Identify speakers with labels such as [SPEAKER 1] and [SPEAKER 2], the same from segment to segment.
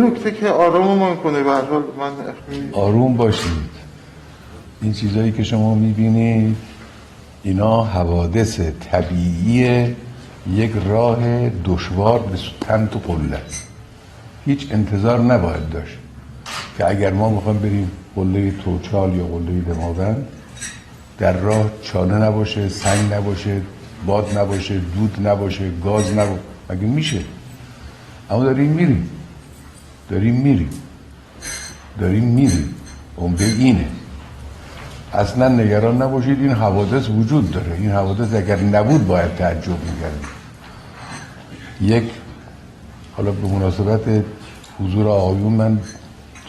[SPEAKER 1] نکته که آراممون کنه. به هر حال من
[SPEAKER 2] آروم باشید. این چیزایی که شما میبینید اینا حوادث طبیعی یک راه دشوار به تن تو قله است. هیچ انتظار نباید داشت که اگر ما میخوایم بریم قله توچال یا قله دماوند در راه چاله نباشه، سنگ نباشه، باد نباشه، دود نباشه، گاز نباشه. مگه میشه؟ اما داریم میریم. عمده اینه. اصلا نگران نباشید، این حوادث وجود داره. این حوادث اگر نبود باید تعجب می‌کردیم. یک حالا به مناسبت حضور آقایون من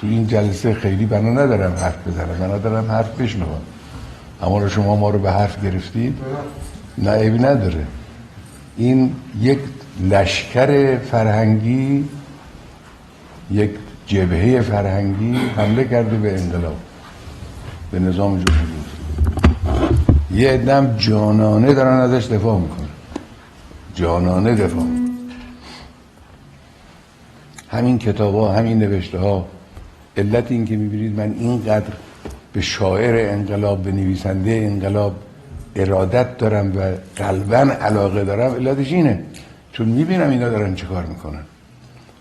[SPEAKER 2] تو این جلسه خیلی بنا ندارم حرف بزنم، بنا دارم حرف بشنوم. اما شما ما رو به حرف گرفتید، نه عیبی نداره. این یک لشکر فرهنگی، یک جبهه فرهنگی حمله کرده به انقلاب، به نظام جمهوری اسلامی. یه عده‌ام جانانه دارن ازش دفاع میکنن، جانانه دفاع میکنن. همین کتاب ها، همین نوشته ها، علت این که میبینید من اینقدر به شاعر انقلاب، به نویسنده انقلاب ارادت دارم و قلباً علاقه دارم، علتش اینه چون میبینم اینا دارن چه کار میکنن،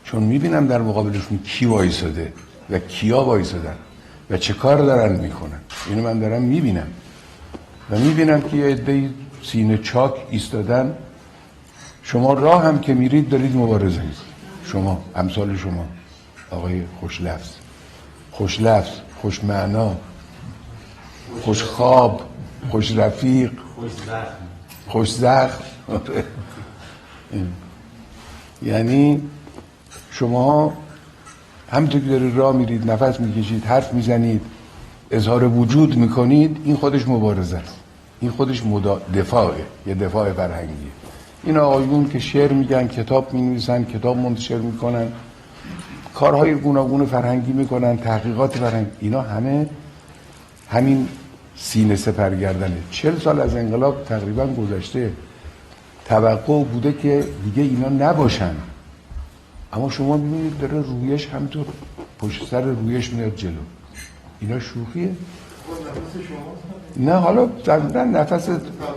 [SPEAKER 2] چون میبینم در مقابلشون کی وایساده و کیا وایسادن و چه کار دارن میکنن. اینو من دارم میبینم و میبینم که یه عده‌ای سینه چاک ایستادن. شما راه هم که میرید دارید مبارزه میکنید. شما امثال شما آقای خوش لفظ، خوش معنا، خوش خواب، خوش رفیق، خوش زخم. یعنی شما همونطور که دارید راه میرید، نفس میکشید، حرف میزنید، اظهار وجود میکنید، این خودش مبارزه است. این خودش دفاعه، یه دفاع فرهنگیه. این آقایون که شعر میگن، کتاب مینویسن، کتاب منتشر میکنن، کارهای گوناگون فرهنگی میکنن، تحقیقات فرهنگی، اینا همه همین سینه سپر گردنه. 40 سال از انقلاب تقریبا گذشته، توقع بوده که دیگه اینا نباشن، اما شما میبینید داره رویش همینطور پشت سر رویش میاد جلو. اینا شوخیه؟ نه، حالا نفس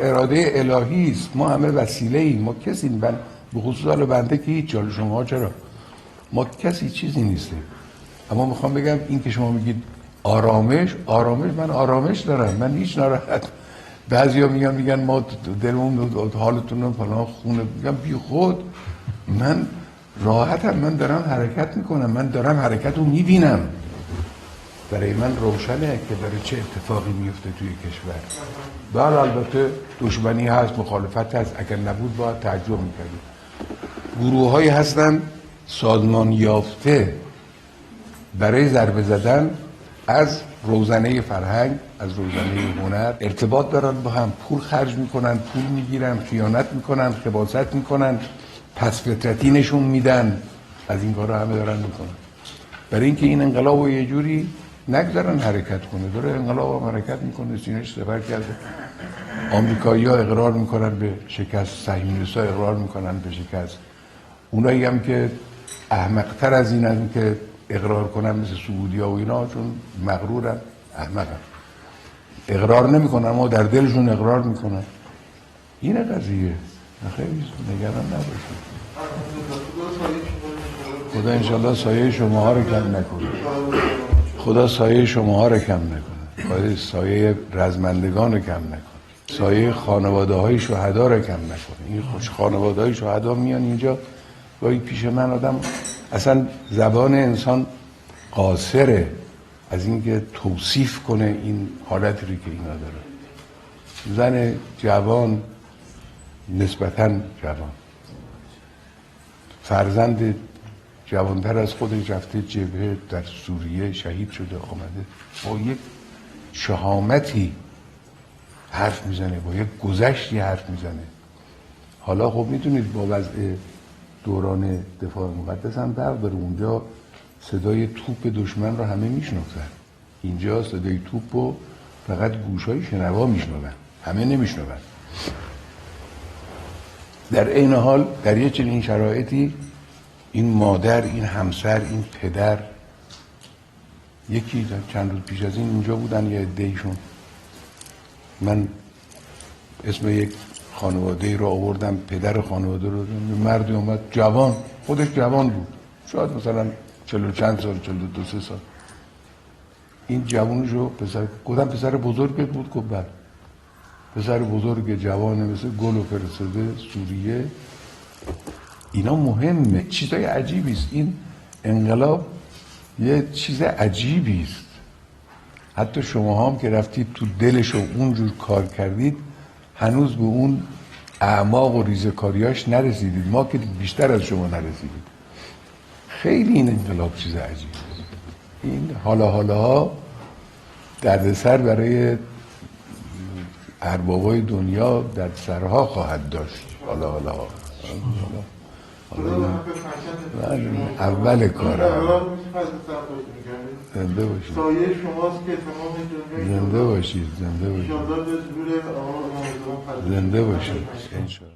[SPEAKER 2] اراده الهی است. ما همه وسیله ایم، ما کسی به خصوص حالا بنده که هیچ، حالا شما چرا؟ ما کسی چیزی نیستیم. اما میخوام بگم این که شما میگید آرامش، من آرامش دارم، من هیچ ناراحت. بعضیا میگن ما دلمون حالتون رو فلان خونه، میگم بی خود، من راحتم، من دارم حرکت میکنم، من دارم حرکت رو میبینم. برای من روشنه که داره چه اتفاقی میفته توی کشور. بله البته دشمنی هست، مخالفت هست، اگر نبود باید تعجب میکردیم. گروه هایی هستن سازمان یافته برای ضربه زدن از روزنه فرهنگ، از روزنه هنر، ارتباط دارن با هم، پول خرج میکنن، پول میگیرن، خیانت میکنن، خباثت میکنن، پس فطرتی نشون میدن. از این کارا همه دارن میکنن برای اینکه این انقلاب رو یه جوری نگذارن حرکت کنه. داره انقلاب هم حرکت میکنه، سینه‌اش سپر کرده. آمریکایی‌ها اقرار میکنن به شکست، صهیونیست‌ها اقرار میکنن به شکست. اونایی هم که احمق‌تر از اینن که اقرار کنن، مثل سعودی‌ها و اینا، چون مغرورن، احمقن، اقرار نمیکنن اما در دلشون اقرار میکنن. اینه قضیه. خیلی نگران نباشید. خدا انشالله سایه شماها رو کم نکنه. خدا سایه شماها رو کم نکنه. خدا سایه رزمندگان رو کم نکنه. سایه خانواده های شهدا رو کم نکنه. این خوش خانواده های شهدا میان اینجا، گاهی پیش من آدم اصلا زبان انسان قاصره از اینکه توصیف کنه این حالتی رو که اینا داره. زن جوان، نسبتاً جوان، فرزند جوانتر از خودش رفته جبهه در سوریه، شهید شده، آمده با یک شهامتی حرف میزنه، با یک گذشتی حرف میزنه. حالا خب میدونید با وضع دوران دفاع مقدس هم فرق داره. اونجا صدای توپ دشمن رو همه میشنوند، اینجا صدای توپ رو فقط گوشای شنوا میشنوند، همه نمیشنوند. در این حال در یه چنین شرایطی این مادر، این همسر، این پدر، یکی چند روز پیش از این اینجا بودن یه عده‌ایشون، من اسم یک خانواده رو آوردم، پدر خانواده رو، مردی اومد جوان، خودش جوان بود، شاید مثلا 40 چند سال، 42 3 سال. این جوانشو پسر گفتم پسر بزرگت بود؟ گفت بله. پسر بزرگ جوانه مثل گل و فرستاده سوریه. اینا مهمه، چیزای عجیبی است. این انقلاب یه چیز عجیبی است. حتی شما هم که رفتید تو دلش و اونجور کار کردید هنوز به اون اعماق و ریزکاریاش نرسیدید. ما که بیشتر از شما نرسیدید. خیلی این انقلاب چیز عجیبی است. این حالا دردسر برای اربابای دنیا در سرها خواهد داشت. حالا اول کارم. زنده باشید.
[SPEAKER 1] سایه شماست که تمام
[SPEAKER 2] زنده باشید. زنده باشید. زنده باشید.